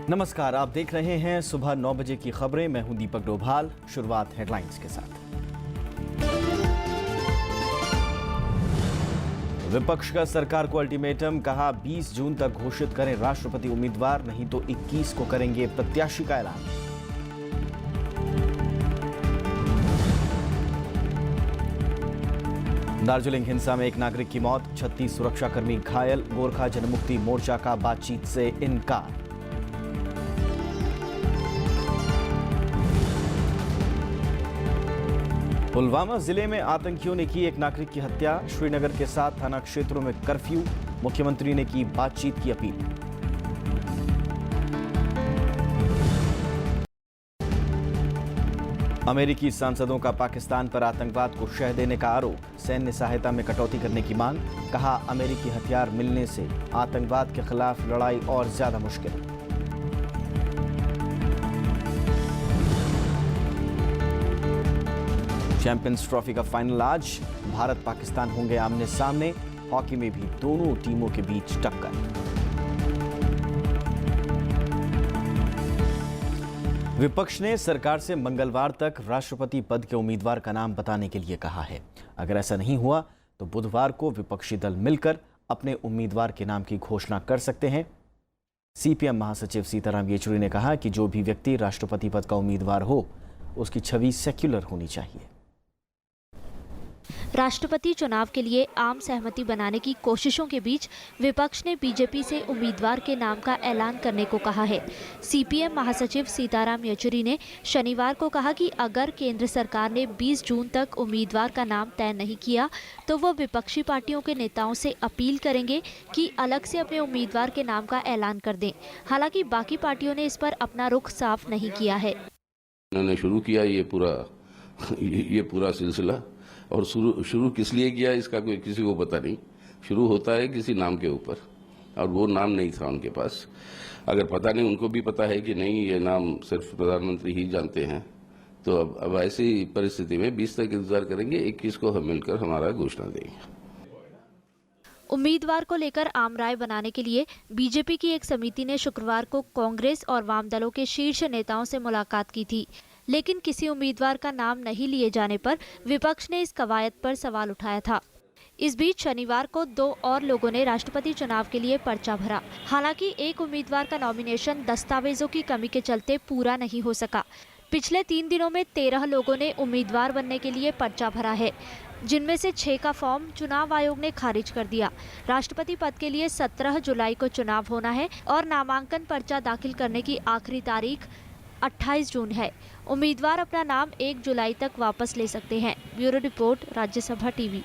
नमस्कार, आप देख रहे हैं सुबह 9 बजे की खबरें। मैं हूं दीपक डोभाल। शुरुआत हेडलाइंस के साथ। विपक्ष का सरकार को अल्टीमेटम, कहा 20 जून तक घोषित करें राष्ट्रपति उम्मीदवार, नहीं तो 21 को करेंगे प्रत्याशी का ऐलान। दार्जिलिंग हिंसा में एक नागरिक की मौत, 36 सुरक्षाकर्मी घायल, गोरखा जनमुक्ति मोर्चा का बातचीत से इनकार। पुलवामा जिले में आतंकियों ने की एक नागरिक की हत्या, श्रीनगर के 7 थाना क्षेत्रों में कर्फ्यू, मुख्यमंत्री ने की बातचीत की अपील। अमेरिकी सांसदों का पाकिस्तान पर आतंकवाद को शह देने का आरोप, सैन्य सहायता में कटौती करने की मांग, कहा अमेरिकी हथियार मिलने से आतंकवाद के खिलाफ लड़ाई और ज्यादा मुश्किल। चैंपियंस ट्रॉफी का फाइनल आज, भारत पाकिस्तान होंगे आमने सामने, हॉकी में भी दोनों टीमों के बीच टक्कर। विपक्ष ने सरकार से मंगलवार तक राष्ट्रपति पद के उम्मीदवार का नाम बताने के लिए कहा है। अगर ऐसा नहीं हुआ तो बुधवार को विपक्षी दल मिलकर अपने उम्मीदवार के नाम की घोषणा कर सकते हैं। सीपीएम महासचिव सीताराम येचुरी ने कहा कि जो भी व्यक्ति राष्ट्रपति पद का उम्मीदवार हो, उसकी छवि सेक्युलर होनी चाहिए। राष्ट्रपति चुनाव के लिए आम सहमति बनाने की कोशिशों के बीच विपक्ष ने बीजेपी से उम्मीदवार के नाम का ऐलान करने को कहा है। सीपीएम महासचिव सीताराम येचुरी ने शनिवार को कहा कि अगर केंद्र सरकार ने 20 जून तक उम्मीदवार का नाम तय नहीं किया तो वो विपक्षी पार्टियों के नेताओं से अपील करेंगे कि अलग से अपने उम्मीदवार के नाम का ऐलान कर दें। हालांकि बाकी पार्टियों ने इस पर अपना रुख साफ नहीं किया है। उन्होंने शुरू किया ये पूरा सिलसिला, और शुरू किस लिए किया इसका कोई किसी को पता नहीं। शुरू होता है किसी नाम के ऊपर, और वो नाम नहीं था उनके पास। अगर पता नहीं, उनको भी पता है कि नहीं, ये नाम सिर्फ प्रधानमंत्री ही जानते हैं, तो अब ऐसी परिस्थिति में 20 तक इंतजार करेंगे, 21 को हम मिलकर हमारा घोषणा देंगे। उम्मीदवार को लेकर आम राय बनाने के लिए बीजेपी की एक समिति ने शुक्रवार को कांग्रेस और वाम दलों के शीर्ष नेताओं से मुलाकात की थी, लेकिन किसी उम्मीदवार का नाम नहीं लिए जाने पर विपक्ष ने इस कवायद पर सवाल उठाया था। इस बीच शनिवार को 2 और लोगों ने राष्ट्रपति चुनाव के लिए पर्चा भरा। हालांकि एक उम्मीदवार का नॉमिनेशन दस्तावेजों की कमी के चलते पूरा नहीं हो सका। पिछले 3 दिनों में 13 लोगों ने उम्मीदवार बनने के लिए पर्चा भरा है, जिनमें से 6 का फॉर्म चुनाव आयोग ने खारिज कर दिया। राष्ट्रपति पद के लिए 17 जुलाई को चुनाव होना है और नामांकन पर्चा दाखिल करने की आखिरी तारीख 28 जून है। उम्मीदवार अपना नाम 1 जुलाई तक वापस ले सकते हैं। Bureau report, Rajya Sabha TV.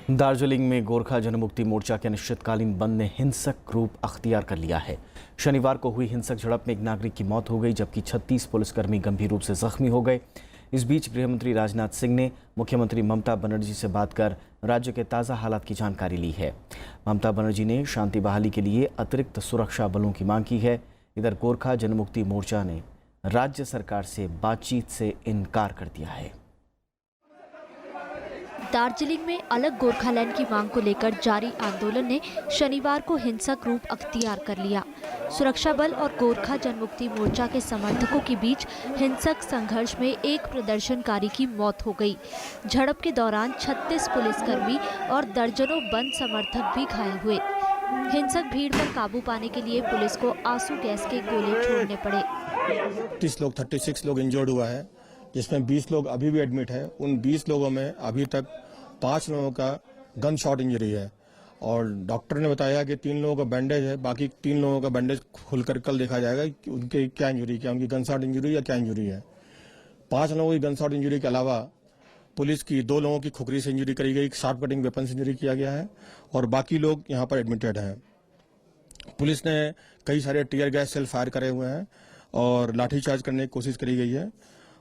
Darjeeling में गोरखा जनमुक्ति मोर्चा के अनिश्चितकालीन बंद ने हिंसक रूप अख्तियार कर लिया है। शनिवार को हुई हिंसक झड़प में एक नागरिक की मौत हो गई, जबकि 36 पुलिसकर्मी गंभीर रूप से जख्मी हो गए। इस बीच गृहमंत्री राजनाथ सिंह ने मुख्यमंत्री ममता बनर्जी से बात कर राज्य के ताज़ा हालात की जानकारी ली है। ममता बनर्जी ने शांति बहाली के लिए अतिरिक्त सुरक्षा बलों की मांग की है। इधर गोरखा जनमुक्ति मोर्चा ने राज्य सरकार से बातचीत से इनकार कर दिया है। दार्जिलिंग में अलग गोरखालैंड की मांग को लेकर जारी आंदोलन ने शनिवार को हिंसक रूप अख्तियार कर लिया। सुरक्षा बल और गोरखा जनमुक्ति मोर्चा के समर्थकों के बीच हिंसक संघर्ष में एक प्रदर्शनकारी की मौत हो गई। झड़प के दौरान 36 पुलिसकर्मी और दर्जनों बंद समर्थक भी घायल हुए। हिंसक भीड़ पर काबू पाने के लिए पुलिस को आंसू गैस के गोले छोड़ने पड़े। 36 लोग इंजर्ड हुआ है, जिसमें 20 लोग अभी भी एडमिट है। उन 20 लोगों में अभी तक 5 लोगों का गन शॉट इंजरी है, और डॉक्टर ने बताया कि 3 लोगों का बैंडेज है। बाकी 3 लोगों का बैंडेज खुलकर कल देखा जाएगा कि उनके क्या इंजरी, क्या उनकी गन शॉट इंजरी या क्या इंजरी है। 5 लोगों की गन शॉट इंजरी के अलावा पुलिस की 2 लोगों की खुखरी से इंजरी करी गई, शार्प कटिंग वेपन से इंजरी किया गया है, और बाकी लोग यहाँ पर एडमिटेड हैं। पुलिस ने कई सारे टीयर गैस सेल फायर करे हुए हैं और लाठीचार्ज करने की कोशिश करी गई है,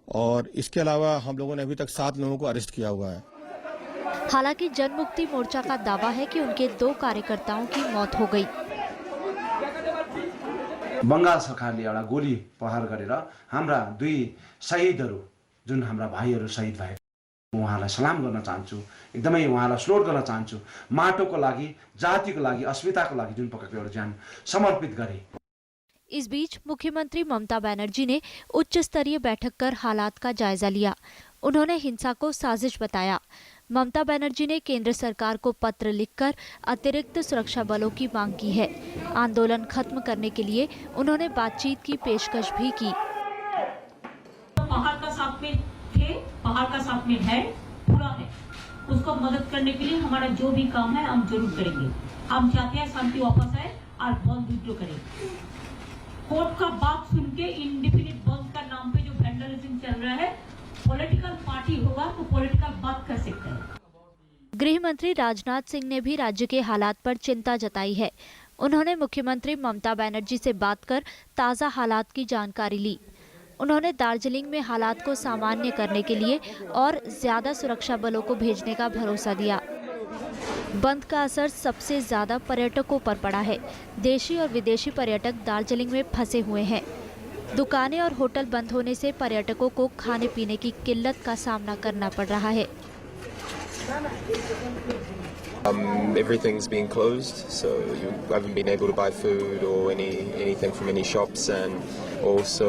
और इसके अलावा हम लोगों ने अभी तक 7 लोगों को अरेस्ट किया हुआ है। हालांकि जनमुक्ति मोर्चा का दावा है कि उनके 2 कार्यकर्ताओं की मौत हो गई। बंगाल सरकारले एउटा गोली प्रहार गरेर हाम्रा 2 शहीदहरू, जुन हाम्रा भाइहरू शहीद भए, उहाँलाई सलाम गर्न चाहन्छु, एकदमै उहाँलाई स्लोट गर्न चाहन्छु। माटोको लागि, जातिको लागि, अस्मिताको लागि जुन प्रकारको एउटा ज्यान समर्पित गरे। इस बीच मुख्यमंत्री ममता बनर्जी ने उच्च स्तरीय बैठक कर हालात का जायजा लिया। उन्होंने हिंसा को साजिश बताया। ममता बनर्जी ने केंद्र सरकार को पत्र लिखकर अतिरिक्त सुरक्षा बलों की मांग की है। आंदोलन खत्म करने के लिए उन्होंने बातचीत की पेशकश भी की। पहाड़ का साथ में थे, पहाड़ का साथ में है, पूरा है। उसको मदद करने के लिए हमारा जो भी काम है हम जरूर करेंगे। हम चाहते हैं शांति वापस आए और बंद विद्रोह करें। कोर्ट का बात सुन के इंडिपेंडेंट बंद का नाम पे जो वैंडलिज्म चल रहा है, पॉलिटिकल पार्टी होगा तो पॉलिटिकल बात कर सकते हैं। गृह मंत्री राजनाथ सिंह ने भी राज्य के हालात पर चिंता जताई है। उन्होंने मुख्यमंत्री ममता बनर्जी से बात कर ताज़ा हालात की जानकारी ली। उन्होंने दार्जिलिंग में हालात को सामान्य करने के लिए और ज्यादा सुरक्षा बलों को भेजने का भरोसा दिया। बंद का असर सबसे ज्यादा पर्यटकों पर पड़ा है। देशी और विदेशी पर्यटक दार्जिलिंग में फंसे हुए हैं। दुकानें और होटल बंद होने से पर्यटकों को खाने पीने की किल्लत का सामना करना पड़ रहा है। Everything's been closed, so you haven't been able to buy food or anything from any shops, and also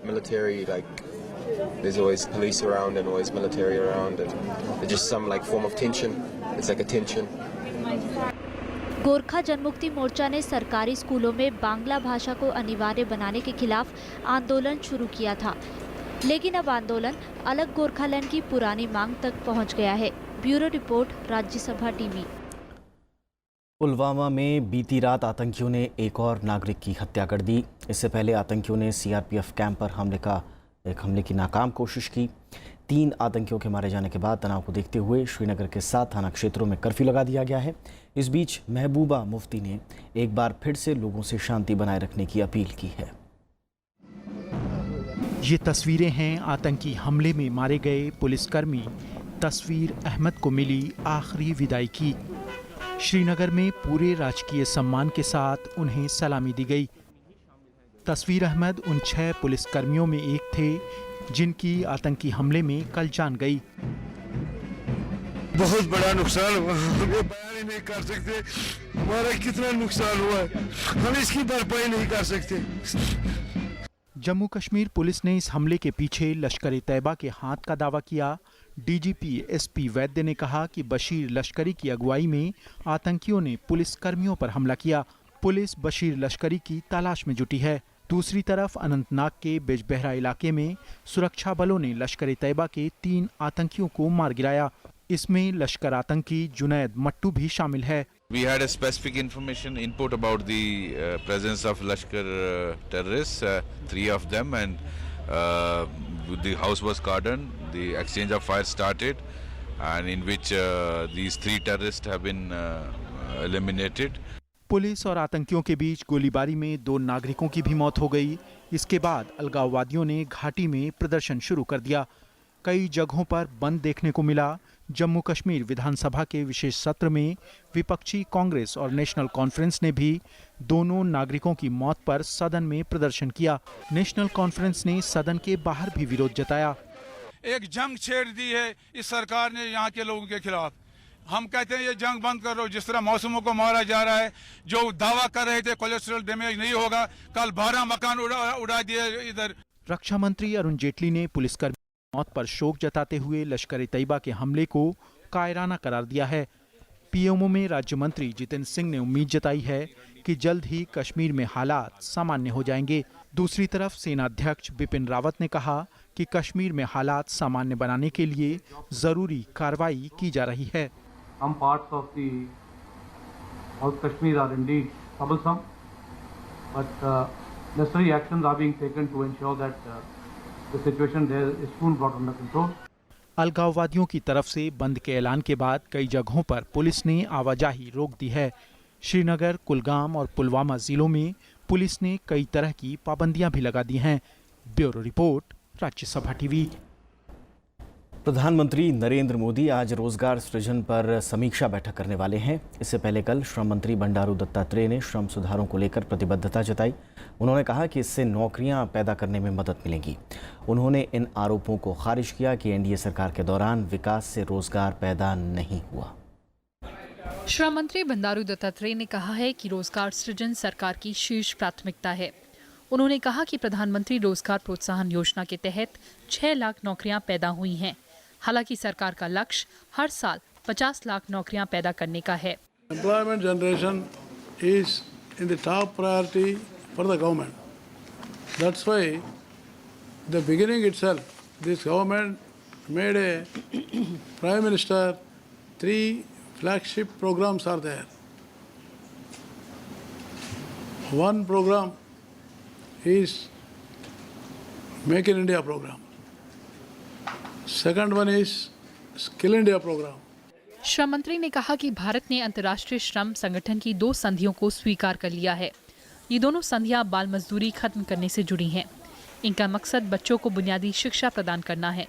military, like there's always police around and always military around, and there's just some like form of tension. It's like a tension. Gorkha Janmukti Morcha ने सरकारी स्कूलों में बांग्ला भाषा को अनिवार्य बनाने के खिलाफ आंदोलन शुरू किया था, लेकिन अब आंदोलन अलग गोरखालैंड की पुरानी मांग तक पहुंच गया है। Bureau report, Rajya Sabha TV. Pulwama में बीती रात आतंकियों ने एक और नागरिक की हत्या कर दी। इससे पहले आतंकियों ने सीआरपीएफ कैंप पर हमले की नाकाम कोशिश की। 3 आतंकियों के मारे जाने के बाद तनाव को देखते हुए श्रीनगर के 7 थाना क्षेत्रों में कर्फ्यू लगा दिया गया है। इस बीच महबूबा मुफ्ती ने एक बार फिर से लोगों से शांति बनाए रखने की अपील की है। ये तस्वीरें हैं आतंकी हमले में मारे गए पुलिसकर्मी तस्वीर अहमद को मिली आखिरी विदाई की। श्रीनगर में पूरे राजकीय सम्मान के साथ उन्हें सलामी दी गई। तस्वीर अहमद उन 6 पुलिसकर्मियों में एक थे जिनकी आतंकी हमले में कल जान गई। बहुत बड़ा नुकसान हुआ, हम ये बयान ही नहीं कर सकते हमारा कितना नुकसान हुआ है, हम इसकी भरपाई नहीं कर सकते। जम्मू कश्मीर पुलिस ने इस हमले के पीछे लश्कर तैयबा के हाथ का दावा किया। डीजीपी एसपी वैद्य ने कहा कि बशीर लश्करी की अगुवाई में आतंकियों ने पुलिसकर्मियों पर हमला किया। पुलिस बशीर लश्करी की तलाश में जुटी है। दूसरी तरफ अनंतनाग के बिजबेहरा इलाके में सुरक्षा बलों ने लश्कर तैयबा के 3 आतंकियों को मार गिराया। इसमें लश्कर आतंकी जुनैद मट्टू भी शामिल है। We had a specific information input about the presence of Lashkar terrorists, 3 of them, and the house was cordoned. The exchange of fire started, and in which these 3 terrorists have been eliminated. Police और आतंकियों के बीच गोलीबारी में 2 नागरिकों की भी मौत हो गई। इसके बाद अलगाववादियों ने घाटी में प्रदर्शन शुरू कर दिया। कई जगहों पर बंद देखने को मिला। जम्मू कश्मीर विधानसभा के विशेष सत्र में विपक्षी कांग्रेस और नेशनल कॉन्फ्रेंस ने भी दोनों नागरिकों की मौत पर सदन में प्रदर्शन किया। नेशनल कॉन्फ्रेंस ने सदन के बाहर भी विरोध जताया। एक जंग छेड़ दी है इस सरकार ने यहाँ के लोगों के खिलाफ। हम कहते हैं ये जंग बंद करो। जिस तरह मौसमों को मारा जा रहा है, जो दावा कर रहे थे कोलेस्ट्रॉल डैमेज नहीं होगा, कल 12 मकान उड़ा दिए इधर। रक्षा मंत्री अरुण जेटली ने पुलिसकर्मी मौत पर शोक जताते हुए लश्कर तैयबा के हमले को कायराना करार दिया है। पीएमओ में राज्य मंत्री जितेंद्र सिंह ने उम्मीद जताई है कि जल्द ही कश्मीर में हालात सामान्य हो जाएंगे। दूसरी तरफ सेना अध्यक्ष बिपिन रावत ने कहा कि कश्मीर में हालात सामान्य बनाने के लिए जरूरी कार्रवाई की जा रही है। Some parts of the South Kashmir are indeed troublesome, but necessary actions are being taken to ensure that the situation there is soon brought under control. अलगाववादियों की तरफ से बंद के ऐलान के बाद कई जगहों पर पुलिस ने आवाजाही रोक दी है। श्रीनगर, कुलगाम और पुलवामा जिलों में पुलिस ने कई तरह की पाबंदियां भी लगा दी हैं। Bureau report, Rajya Sabha TV. प्रधानमंत्री नरेंद्र मोदी आज रोजगार सृजन पर समीक्षा बैठक करने वाले हैं। इससे पहले कल श्रम मंत्री बंडारू दत्तात्रेय ने श्रम सुधारों को लेकर प्रतिबद्धता जताई। उन्होंने कहा कि इससे नौकरियां पैदा करने में मदद मिलेगी। उन्होंने इन आरोपों को खारिज किया कि एनडीए सरकार के दौरान विकास से रोजगार पैदा नहीं हुआ। श्रम मंत्री बंडारू दत्तात्रेय ने कहा है कि रोजगार सृजन सरकार की शीर्ष प्राथमिकता है। उन्होंने कहा कि प्रधानमंत्री रोजगार प्रोत्साहन योजना के तहत 6 लाख नौकरियां पैदा हुई हैं। हालांकि सरकार का लक्ष्य हर साल 50 लाख नौकरियां पैदा करने का है। Employment generation is in the top priority for the government. That's why the beginning itself, this government made a Prime Minister 3 flagship programs are there. One program is Make in India program. Second one is Skill India program. श्रम मंत्री ने कहा कि भारत ने अंतर्राष्ट्रीय श्रम संगठन की 2 संधियों को स्वीकार कर लिया है। ये दोनों संधियां बाल मजदूरी खत्म करने से जुड़ी हैं। इनका मकसद बच्चों को बुनियादी शिक्षा प्रदान करना है।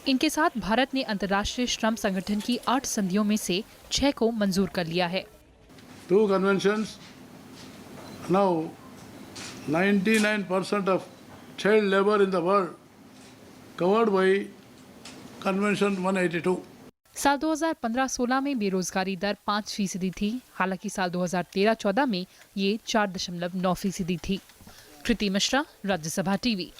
इनके साथ भारत ने अंतर्राष्ट्रीय श्रम संगठन की 8 संधियों में से 6 को मंजूर कर लिया है। 2 conventions. Now 99% of child labor in the world covered by Convention 182. साल 2015-16 में बेरोजगारी दर 5% थी। हालांकि साल 2013-14 में ये 4.9% थी। कृति मिश्रा, राज्यसभा टीवी।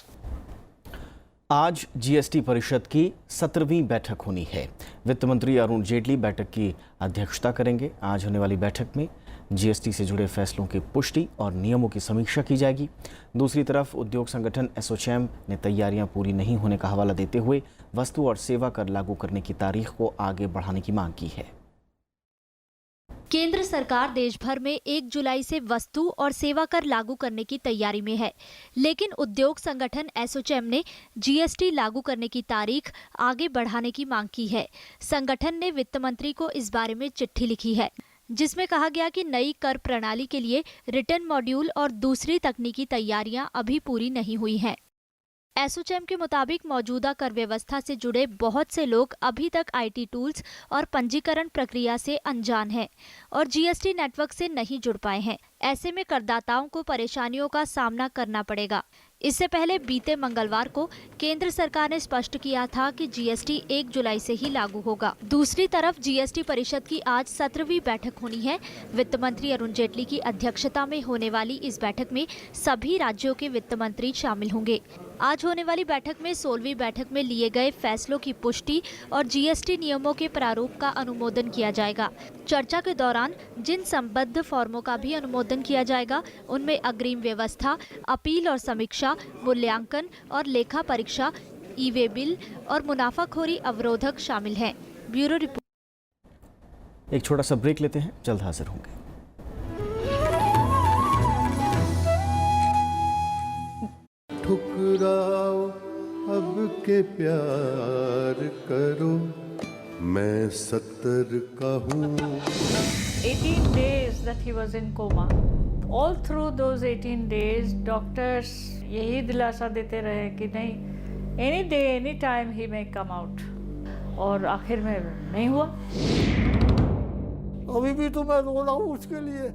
आज जीएसटी परिषद की 17वीं बैठक होनी है। वित्त मंत्री अरुण जेटली बैठक की अध्यक्षता करेंगे। आज होने वाली बैठक में जीएसटी से जुड़े फैसलों की पुष्टि और नियमों की समीक्षा की जाएगी। दूसरी तरफ उद्योग संगठन एसोचैम ने तैयारियां पूरी नहीं होने का हवाला देते हुए वस्तु और सेवा कर लागू करने की तारीख को आगे बढ़ाने की मांग की है। केंद्र सरकार देश भर में 1 जुलाई से वस्तु और सेवा कर लागू करने की तैयारी में है, लेकिन उद्योग संगठन एसोचैम ने जीएसटी लागू करने की तारीख आगे बढ़ाने की मांग की है। संगठन ने वित्त मंत्री को इस बारे में चिट्ठी लिखी है, जिसमें कहा गया कि नई कर प्रणाली के लिए रिटर्न मॉड्यूल और दूसरी तकनीकी तैयारियां अभी पूरी नहीं हुई हैं। एसोचैम के मुताबिक मौजूदा कर व्यवस्था से जुड़े बहुत से लोग अभी तक आईटी टूल्स और पंजीकरण प्रक्रिया से अनजान हैं और जीएसटी नेटवर्क से नहीं जुड़ पाए हैं। ऐसे में करदाताओं को परेशानियों का सामना करना पड़ेगा। इससे पहले बीते मंगलवार को केंद्र सरकार ने स्पष्ट किया था कि जीएसटी 1 जुलाई से ही लागू होगा। दूसरी तरफ जीएसटी परिषद की आज 17वीं बैठक होनी है। वित्त मंत्री अरुण जेटली की अध्यक्षता में होने वाली इस बैठक में सभी राज्यों के वित्त मंत्री शामिल होंगे। आज होने वाली बैठक में 16वीं बैठक में लिए गए फैसलों की पुष्टि और जीएसटी नियमों के प्रारूप का अनुमोदन किया जाएगा। चर्चा के दौरान जिन संबद्ध फॉर्मों का भी अनुमोदन किया जाएगा, उनमें अग्रिम व्यवस्था, अपील और समीक्षा, मूल्यांकन और लेखा परीक्षा, ई-वे बिल और मुनाफाखोरी अवरोधक शामिल हैं। Bureau report. एक छोटा सा ब्रेक लेते हैं, जल्द हाजिर होंगे। ठुकराओ अब के प्यार करो, मैं 70 का हूँ। 18 days that he was in coma. All through those 18 days, doctors यही दिलासा देते रहे कि नहीं, any day, any time he may come out. और आखिर में नहीं हुआ। अभी भी तो मैं रो रहा हूँ उसके लिए।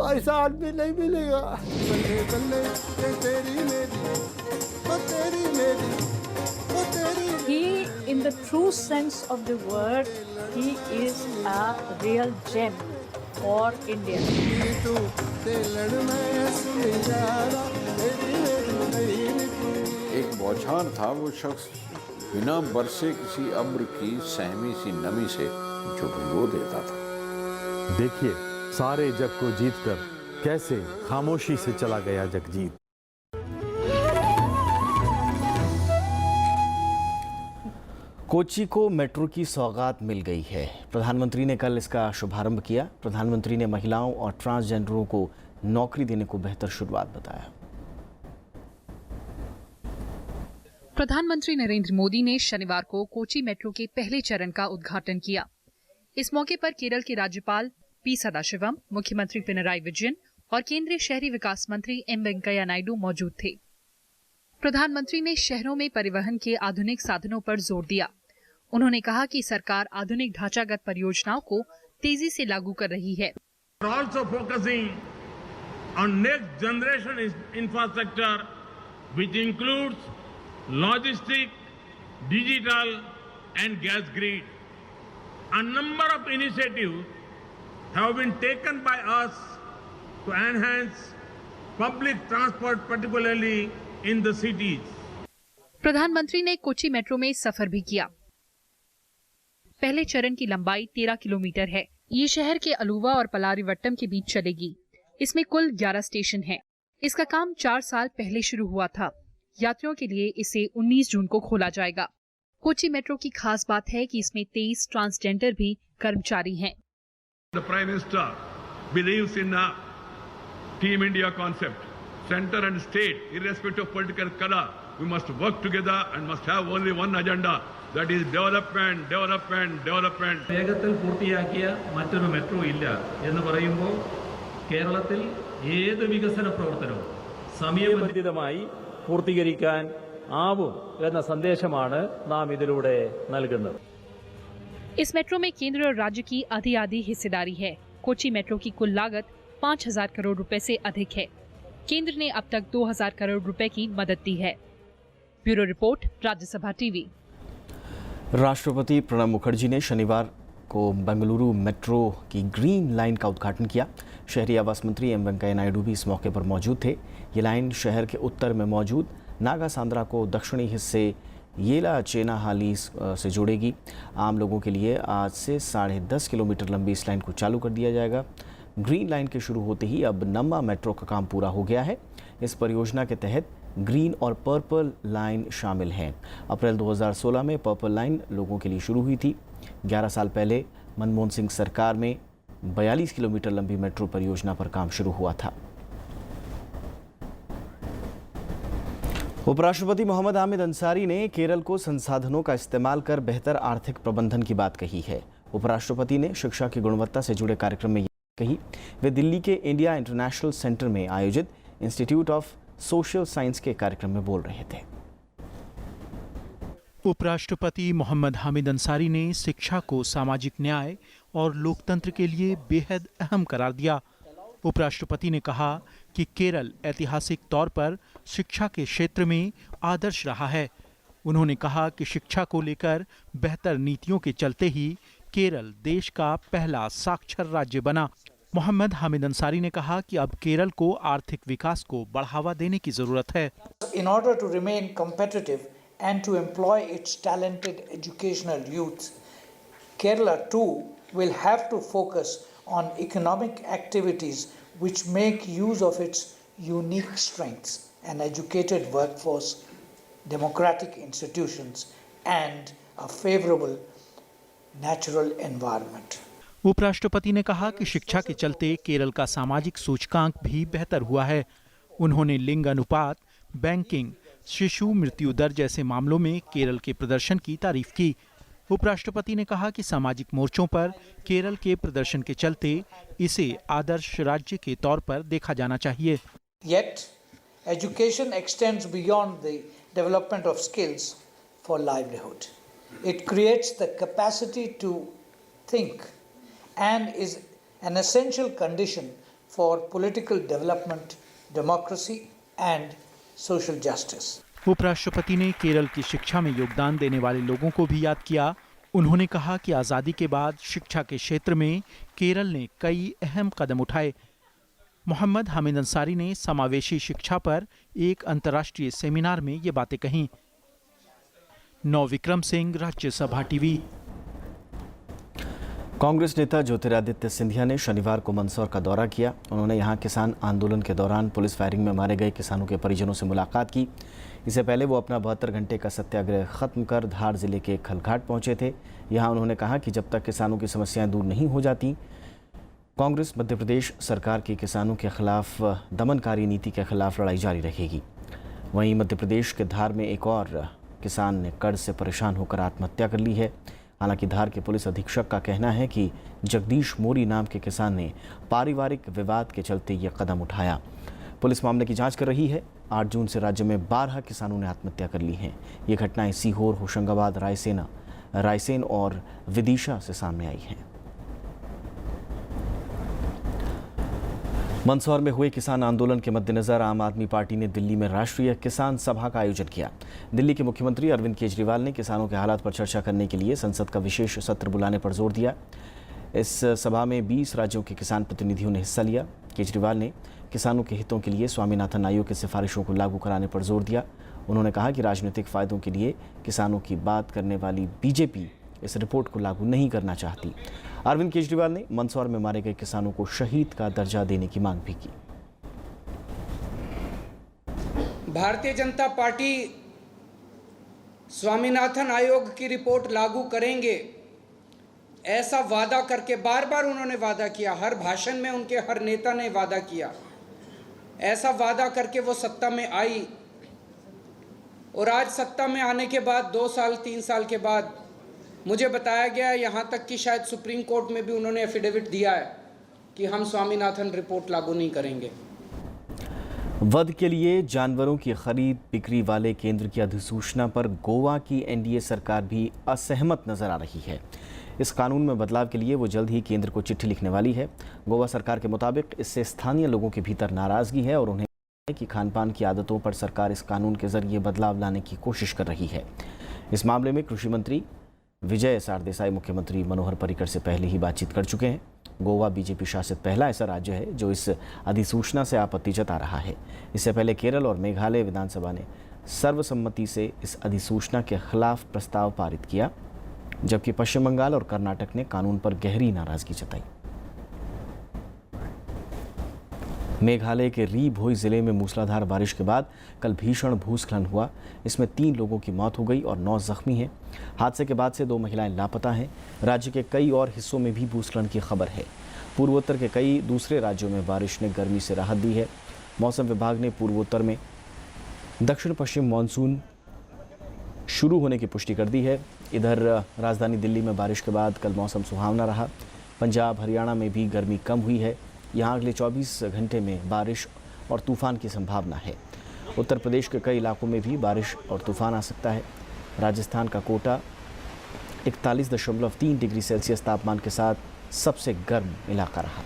ऐसा आदमी नहीं मिलेगा। बल्ले बल्ले तेरी मेरी, ओ तेरी मेरी, ओ तेरी। He, in the true sense of the word, he is a real gem for India. एक बौछार था वो शख्स, बिना बरसे किसी अब्र की सहमी सी नमी से जो भिगो देता था। देखिए सारे जग को जीतकर कैसे खामोशी से चला गया जगजीत। कोच्चि को मेट्रो की सौगात मिल गई है। प्रधानमंत्री ने कल इसका शुभारंभ किया। प्रधानमंत्री ने महिलाओं और ट्रांसजेंडरों को नौकरी देने को बेहतर शुरुआत बताया। प्रधानमंत्री नरेंद्र मोदी ने शनिवार को कोच्चि मेट्रो के पहले चरण का उद्घाटन किया। इस मौके पर केरल के राज्यपाल पी सदाशिवम, मुख्यमंत्री पिनराई विजयन और केंद्रीय शहरी विकास मंत्री एम वेंकैया नायडू मौजूद थे। प्रधानमंत्री ने शहरों में परिवहन के आधुनिक साधनों पर जोर दिया। उन्होंने कहा कि सरकार आधुनिक ढांचागत परियोजनाओं को तेजी से लागू कर रही है। Also focusing on next generation infrastructure, which includes logistics, digital and gas grid. A number of initiatives have been taken by us to enhance public transport, particularly in the cities. प्रधानमंत्री ने कोची मेट्रो में सफर भी किया। पहले चरण की लंबाई 13 kilometre है। ये शहर के अलुवा और पलारीवट्टम के बीच चलेगी। इसमें कुल 11 स्टेशन हैं। इसका काम 4 साल पहले शुरू हुआ था। यात्रियों के लिए इसे 19 जून को खोला जाएगा। कोची मेट्रो की खास बात है कि इसमें 23 ट्रांसजेंडर भी कर्मचारी हैं। The Prime Minister believes in a Team India concept. Center and state, irrespective of political color, we must work together and must have only one agenda, that is development, development, development. വേഗത്തിൽ പൂർത്തിയാക്കിയ മറ്റൊരു metro ഇല്ല എന്ന് പറയുമ്പോൾ കേരളത്തിൽ ഏത് വികസന പ്രവർത്തനവും സമയബന്ധിതമായി പൂർത്തീകരിക്കാൻ ആവും എന്ന സന്ദേശമാണ് നാം ഇതിലൂടെ നൽകുന്നത്. इस मेट्रो में केंद्र और राज्य की आधी हिस्सेदारी है। कोची मेट्रो की कुल लागत 5,000 करोड़ रुपए से अधिक है। केंद्र ने अब तक 2,000 करोड़ रुपए की मदद दी है। Bureau report, Rajya Sabha TV. राष्ट्रपति प्रणब मुखर्जी ने शनिवार को बेंगलुरु मेट्रो की ग्रीन लाइन का उद्घाटन किया। शहरी आवास मंत्री एम वेंकैया नायडू भी इस मौके पर मौजूद थे। ये लाइन शहर के उत्तर में मौजूद नागासांद्रा को दक्षिणी हिस्से येलाचेनाहाली से जोड़ेगी। आम लोगों के लिए आज से 10.5 किलोमीटर लंबी इस लाइन को चालू कर दिया जाएगा। ग्रीन लाइन के शुरू होते ही अब नम्मा मेट्रो का काम पूरा हो गया है। इस परियोजना के तहत ग्रीन और पर्पल लाइन शामिल हैं। अप्रैल 2016 में पर्पल लाइन लोगों के लिए शुरू हुई थी। 11 साल पहले मनमोहन सिंह सरकार में 42 किलोमीटर लंबी मेट्रो परियोजना पर काम शुरू हुआ था। उपराष्ट्रपति मोहम्मद हामिद अंसारी ने केरल को संसाधनों का इस्तेमाल कर बेहतर आर्थिक प्रबंधन की बात कही है। उपराष्ट्रपति ने शिक्षा की गुणवत्ता से जुड़े कार्यक्रम में कही। वे दिल्ली के इंडिया इंटरनेशनल सेंटर में आयोजित इंस्टीट्यूट ऑफ सोशल साइंस के कार्यक्रम में बोल रहे थे। उपराष्ट्रपति मोहम्मद हामिद अंसारी ने शिक्षा को सामाजिक न्याय और लोकतंत्र के लिए बेहद अहम करार दिया। उपराष्ट्रपति ने कहा कि केरल ऐतिहासिक तौर पर शिक्षा के क्षेत्र में आदर्श रहा है। उन्होंने कहा कि शिक्षा को लेकर बेहतर नीतियों के चलते ही केरल देश का पहला साक्षर राज्य बना। मोहम्मद हामिद अंसारी ने कहा कि अब केरल को आर्थिक विकास को बढ़ावा देने की जरूरत है। In order to remain competitive and to employ its talented educational youth, Kerala too will have to focus on economic activities which make use of its unique strengths, an educated workforce, democratic institutions, and a favorable natural environment. उपराष्ट्रपति ने कहा कि शिक्षा के चलते केरल का सामाजिक सूचकांक भी बेहतर हुआ है। उन्होंने लिंग अनुपात, बैंकिंग, शिशु मृत्यु दर जैसे मामलों में केरल के प्रदर्शन की तारीफ की। उपराष्ट्रपति ने कहा कि सामाजिक मोर्चों पर केरल के प्रदर्शन के चलते इसे आदर्श राज्य के तौर पर देखा जाना चाहिए। Yet, education extends beyond the development of skills for livelihood. It creates the capacity to think and is an essential condition for political development, democracy, and social justice. उपराष्ट्रपति ने केरल की शिक्षा में योगदान देने वाले लोगों को भी याद किया। उन्होंने कहा कि आज़ादी के बाद शिक्षा के क्षेत्र में केरल ने कई अहम कदम उठाए। मोहम्मद हामिद अंसारी ने समावेशी शिक्षा पर एक अंतर्राष्ट्रीय सेमिनार में ये बातें कहीं। नौ विक्रम सिंह, राज्यसभा टीवी। कांग्रेस नेता ज्योतिरादित्य सिंधिया ने शनिवार को मंदसौर का दौरा किया। उन्होंने यहां किसान आंदोलन के दौरान पुलिस फायरिंग में मारे गए किसानों के परिजनों से मुलाकात की। इससे पहले वो अपना 72 घंटे का सत्याग्रह खत्म कर धार जिले के खलघाट पहुंचे थे। यहां उन्होंने कहा कि जब तक किसानों की समस्याएं दूर नहीं हो जाती, कांग्रेस मध्य प्रदेश सरकार की किसानों के खिलाफ दमनकारी नीति के खिलाफ लड़ाई जारी रखेगी। वहीं मध्य प्रदेश के धार में एक और किसान ने कर्ज से परेशान होकर आत्महत्या कर ली है। हालांकि धार के पुलिस अधीक्षक का कहना है कि जगदीश मोरी नाम के किसान ने पारिवारिक विवाद के चलते ये कदम उठाया। पुलिस मामले की जांच कर रही है। 8 जून से राज्य में 12 किसानों ने आत्महत्या कर ली हैं। ये घटनाएं सीहोर, होशंगाबाद, रायसेन और विदिशा से सामने आई हैं। मंदसौर में हुए किसान आंदोलन के मद्देनजर आम आदमी पार्टी ने दिल्ली में राष्ट्रीय किसान सभा का आयोजन किया। दिल्ली के मुख्यमंत्री अरविंद केजरीवाल ने किसानों के हालात पर चर्चा करने के लिए संसद का विशेष सत्र बुलाने पर जोर दिया। इस सभा में 20 राज्यों के किसान प्रतिनिधियों ने हिस्सा लिया। केजरीवाल ने किसानों के हितों के लिए स्वामीनाथन आयोग की सिफारिशों को लागू कराने पर जोर दिया। उन्होंने कहा कि राजनीतिक फायदों के लिए किसानों की बात करने वाली बीजेपी इस रिपोर्ट को लागू नहीं करना चाहती। अरविंद केजरीवाल ने मंदसौर में मारे गए किसानों को शहीद का दर्जा देने की मांग भी की। भारतीय जनता पार्टी स्वामीनाथन आयोग की रिपोर्ट लागू करेंगे ऐसा वादा करके, बार बार उन्होंने वादा किया, हर भाषण में उनके हर नेता ने वादा किया, ऐसा वादा करके वो सत्ता में आई और आज सत्ता में आने के बाद 2 साल 3 साल के बाद मुझे बताया गया, यहाँ तक कि शायद सुप्रीम कोर्ट में भी उन्होंने एफिडेविट दिया है कि हम स्वामीनाथन रिपोर्ट लागू नहीं करेंगे। वध के लिए जानवरों की खरीद बिक्री वाले केंद्र की अधिसूचना पर गोवा की एनडीए सरकार भी असहमत नजर आ रही है। इस कानून में बदलाव के लिए वो जल्द ही केंद्र को चिट्ठी लिखने वाली है। गोवा सरकार के मुताबिक इससे स्थानीय लोगों के भीतर नाराजगी है और उन्हें कि खान-पान की आदतों पर सरकार इस कानून के जरिए बदलाव लाने की कोशिश कर रही है। इस मामले में कृषि मंत्री विजय सारदेसाई मुख्यमंत्री मनोहर पर्रिकर से पहले ही बातचीत कर चुके हैं। गोवा बीजेपी शासित पहला ऐसा राज्य है जो इस अधिसूचना से आपत्ति जता रहा है। इससे पहले केरल और मेघालय विधानसभा ने सर्वसम्मति से इस अधिसूचना के खिलाफ प्रस्ताव पारित किया, जबकि पश्चिम बंगाल और कर्नाटक ने कानून पर गहरी नाराजगी जताई। मेघालय के री भोई जिले में मूसलाधार बारिश के बाद कल भीषण भूस्खलन हुआ। इसमें 3 लोगों की मौत हो गई और 9 जख्मी हैं। हादसे के बाद से 2 महिलाएं लापता हैं। राज्य के कई और हिस्सों में भी भूस्खलन की खबर है। पूर्वोत्तर के कई दूसरे राज्यों में बारिश ने गर्मी से राहत दी है। मौसम विभाग ने पूर्वोत्तर में दक्षिण पश्चिम मानसून शुरू होने की पुष्टि कर दी है। इधर राजधानी दिल्ली में बारिश के बाद कल मौसम सुहावना रहा। पंजाब हरियाणा में भी गर्मी कम हुई है। यहाँ अगले 24 घंटे में बारिश और तूफान की संभावना है। उत्तर प्रदेश के कई इलाकों में भी बारिश और तूफान आ सकता है। राजस्थान का कोटा 41.3 डिग्री सेल्सियस तापमान के साथ सबसे गर्म इलाका रहा।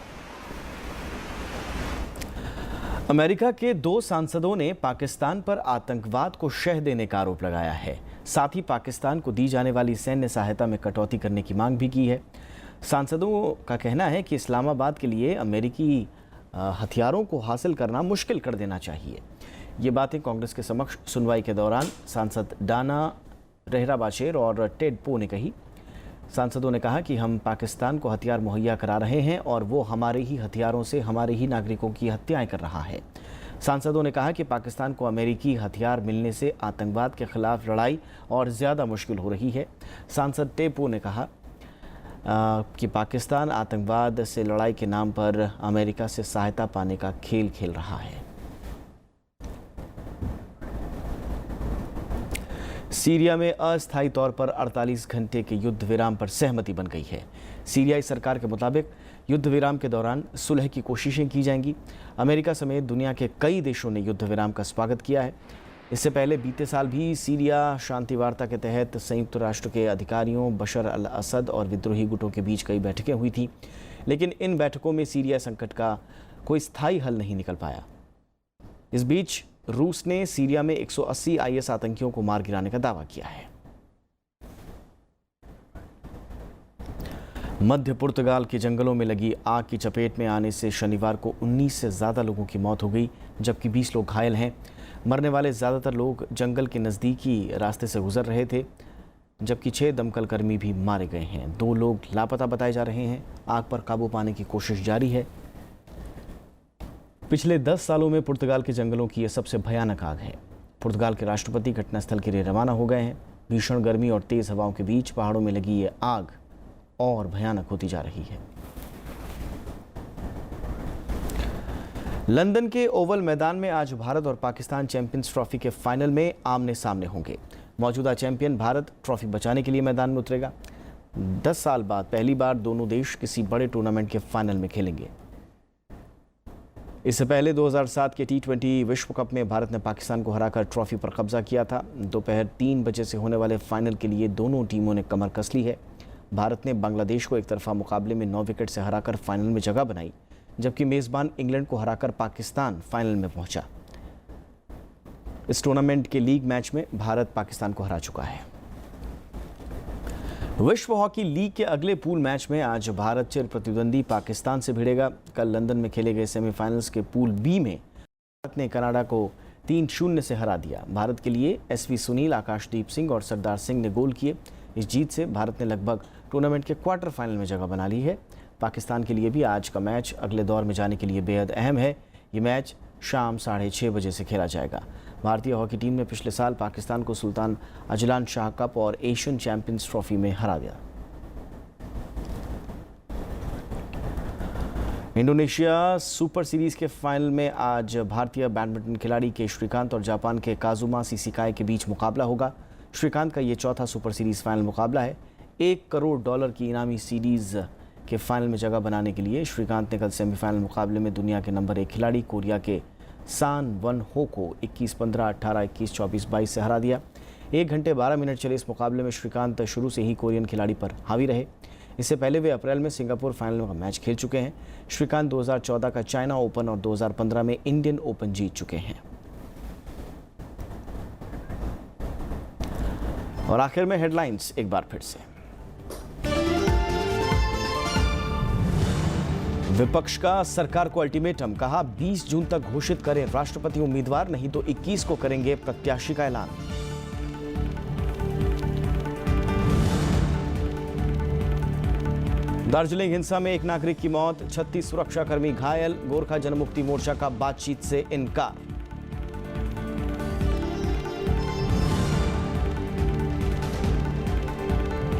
अमेरिका के 2 सांसदों ने पाकिस्तान पर आतंकवाद को शह देने का आरोप लगाया है। साथ ही पाकिस्तान को दी जाने वाली सैन्य सहायता में कटौती करने की मांग भी की है। सांसदों का कहना है कि इस्लामाबाद के लिए अमेरिकी हथियारों को हासिल करना मुश्किल कर देना चाहिए। ये बातें कांग्रेस के समक्ष सुनवाई के दौरान सांसद डाना रेहराबाशेर और टेड पो ने कही। सांसदों ने कहा कि हम पाकिस्तान को हथियार मुहैया करा रहे हैं और वो हमारे ही हथियारों से हमारे ही नागरिकों की हत्याएं कर रहा है। सांसदों ने कहा कि पाकिस्तान को अमेरिकी हथियार मिलने से आतंकवाद के खिलाफ लड़ाई और ज़्यादा मुश्किल हो रही है। सांसद टेपो ने कहा कि पाकिस्तान आतंकवाद से लड़ाई के नाम पर अमेरिका से सहायता पाने का खेल खेल रहा है। सीरिया में अस्थायी तौर पर 48 घंटे के युद्ध विराम पर सहमति बन गई है। सीरियाई सरकार के मुताबिक युद्ध विराम के दौरान सुलह की कोशिशें की जाएंगी। अमेरिका समेत दुनिया के कई देशों ने युद्ध विराम का स्वागत किया है। इससे पहले बीते साल भी सीरिया शांति वार्ता के तहत संयुक्त राष्ट्र के अधिकारियों, बशर अल असद और विद्रोही गुटों के बीच कई बैठकें हुई थीं, लेकिन इन बैठकों में सीरिया संकट का कोई स्थायी हल नहीं निकल पाया। इस बीच रूस ने सीरिया में 180 IS आतंकियों को मार गिराने का दावा किया है। मध्य पुर्तगाल के जंगलों में लगी आग की चपेट में आने से शनिवार को 19 से ज़्यादा लोगों की मौत हो गई, जबकि 20 लोग घायल हैं। मरने वाले ज़्यादातर लोग जंगल के नज़दीकी रास्ते से गुजर रहे थे, जबकि 6 दमकल कर्मी भी मारे गए हैं। 2 लोग लापता बताए जा रहे हैं। आग पर काबू पाने की कोशिश जारी है। पिछले 10 सालों में पुर्तगाल के जंगलों की यह सबसे भयानक आग है। पुर्तगाल के राष्ट्रपति घटनास्थल के लिए रवाना हो गए हैं। भीषण गर्मी और तेज़ हवाओं के बीच पहाड़ों में लगी ये आग और भयानक होती जा रही है। लंदन के ओवल मैदान में आज भारत और पाकिस्तान चैंपियंस ट्रॉफी के फाइनल में आमने सामने होंगे। मौजूदा चैंपियन भारत ट्रॉफी बचाने के लिए मैदान में उतरेगा। 10 साल बाद पहली बार दोनों देश किसी बड़े टूर्नामेंट के फाइनल में खेलेंगे। इससे पहले 2007 के T20 विश्व कप में भारत ने पाकिस्तान को हराकर ट्रॉफी पर कब्जा किया था। दोपहर 3 बजे से होने वाले फाइनल के लिए दोनों टीमों ने कमर कस ली है। भारत ने बांग्लादेश को एक तरफा मुकाबले में 9 विकेट से हराकर फाइनल में जगह बनाई, जबकि मेज़बान इंग्लैंड को हराकर पाकिस्तान फाइनल में पहुंचा। इस टूर्नामेंट के लीग मैच में भारत पाकिस्तान को हरा चुका है। विश्व हॉकी लीग के अगले पूल मैच में आज भारत चिर प्रतिद्वंदी पाकिस्तान से भिड़ेगा। कल लंदन में खेले गए सेमीफाइनल्स के पूल बी में भारत ने कनाडा को 3-0 से हरा दिया। भारत के लिए एसवी सुनील, आकाशदीप सिंह और सरदार सिंह ने गोल किए। इस जीत से भारत ने लगभग टूर्नामेंट के क्वार्टर फाइनल में जगह बना ली है। पाकिस्तान के लिए भी आज का मैच अगले दौर में जाने के लिए बेहद अहम है। ये मैच शाम 6:30 बजे से खेला जाएगा। भारतीय हॉकी टीम ने पिछले साल पाकिस्तान को सुल्तान अजलान शाह कप और एशियन चैंपियंस ट्रॉफी में हरा दिया। इंडोनेशिया सुपर सीरीज के फाइनल में आज भारतीय बैडमिंटन खिलाड़ी के श्रीकांत और जापान के काजुमा सिसिकाई के बीच मुकाबला होगा। श्रीकांत का ये चौथा सुपर सीरीज फाइनल मुकाबला है। $1 करोड़ की इनामी सीरीज के फाइनल में जगह बनाने के लिए श्रीकांत ने कल सेमीफाइनल मुकाबले में दुनिया के नंबर 1 खिलाड़ी कोरिया के सान वन हो को 21-15, 18, 21, 24, 22 से हरा दिया। 1 घंटे 12 मिनट चले इस मुकाबले में श्रीकांत शुरू से ही कोरियन खिलाड़ी पर हावी रहे। इससे पहले वे अप्रैल में सिंगापुर फाइनल का मैच खेल चुके हैं। श्रीकांत 2014 का चाइना ओपन और 2015 में इंडियन ओपन जीत चुके हैं। और आखिर में हेडलाइंस एक बार फिर से। विपक्ष का सरकार को अल्टीमेटम, कहा 20 जून तक घोषित करें राष्ट्रपति उम्मीदवार, नहीं तो 21 को करेंगे प्रत्याशी का ऐलान। दार्जिलिंग हिंसा में एक नागरिक की मौत, 36 सुरक्षाकर्मी घायल, गोरखा जनमुक्ति मोर्चा का बातचीत से इनकार।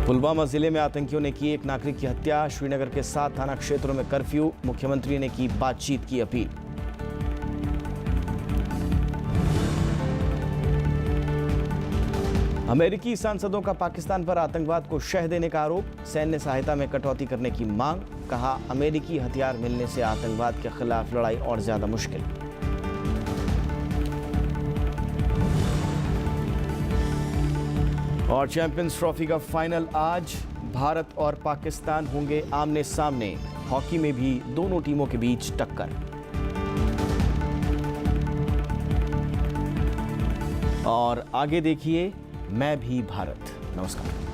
पुलवामा जिले में आतंकियों ने की एक नागरिक की हत्या, श्रीनगर के 7 थाना क्षेत्रों में कर्फ्यू, मुख्यमंत्री ने की बातचीत की अपील। अमेरिकी सांसदों का पाकिस्तान पर आतंकवाद को शह देने का आरोप, सैन्य सहायता में कटौती करने की मांग, कहा अमेरिकी हथियार मिलने से आतंकवाद के खिलाफ लड़ाई और ज्यादा मुश्किल। और चैंपियंस ट्रॉफी का फाइनल आज, भारत और पाकिस्तान होंगे आमने सामने। हॉकी में भी दोनों टीमों के बीच टक्कर। और आगे देखिए मैं भी भारत। नमस्कार।